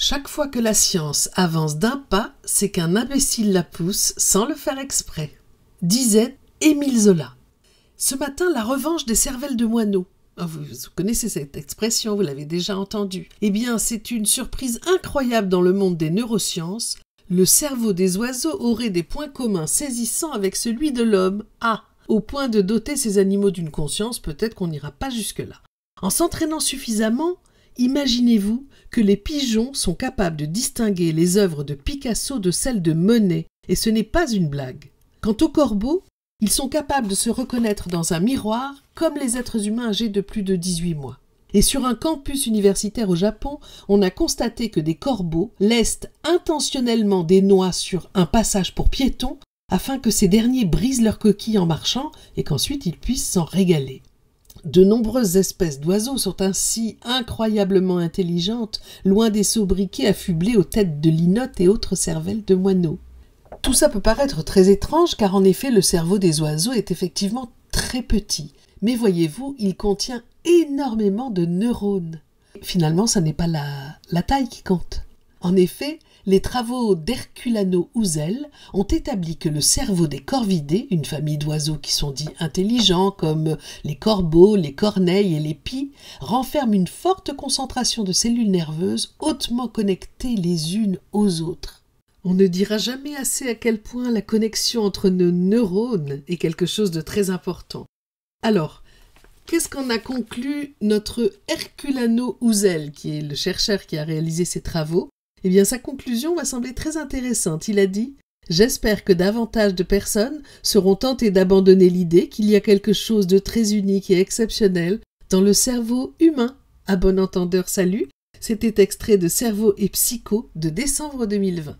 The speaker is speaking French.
Chaque fois que la science avance d'un pas, c'est qu'un imbécile la pousse sans le faire exprès, disait Émile Zola. Ce matin, la revanche des cervelles de moineaux. Vous connaissez cette expression, vous l'avez déjà entendue. Eh bien, c'est une surprise incroyable dans le monde des neurosciences. Le cerveau des oiseaux aurait des points communs saisissants avec celui de l'homme. Au point de doter ces animaux d'une conscience, peut-être qu'on n'ira pas jusque-là. En s'entraînant suffisamment, imaginez-vous que les pigeons sont capables de distinguer les œuvres de Picasso de celles de Monet, et ce n'est pas une blague. Quant aux corbeaux, ils sont capables de se reconnaître dans un miroir comme les êtres humains âgés de plus de 18 mois. Et sur un campus universitaire au Japon, on a constaté que des corbeaux laissent intentionnellement des noix sur un passage pour piétons afin que ces derniers brisent leur coquille en marchant et qu'ensuite ils puissent s'en régaler. De nombreuses espèces d'oiseaux sont ainsi incroyablement intelligentes, loin des sobriquets affublés aux têtes de linottes et autres cervelles de moineaux. Tout ça peut paraître très étrange car en effet le cerveau des oiseaux est effectivement très petit. Mais voyez-vous, il contient énormément de neurones. Finalement, ça n'est pas la taille qui compte. En effet, les travaux d'Herculano Houzel ont établi que le cerveau des corvidés, une famille d'oiseaux qui sont dits intelligents comme les corbeaux, les corneilles et les pies, renferme une forte concentration de cellules nerveuses hautement connectées les unes aux autres. On ne dira jamais assez à quel point la connexion entre nos neurones est quelque chose de très important. Alors, qu'est-ce qu'en a conclu notre Herculano Houzel, qui est le chercheur qui a réalisé ces travaux? Eh bien, sa conclusion m'a semblé très intéressante. Il a dit « J'espère que davantage de personnes seront tentées d'abandonner l'idée qu'il y a quelque chose de très unique et exceptionnel dans le cerveau humain. » À bon entendeur, salut. C'était extrait de Cerveau et Psycho de décembre 2020.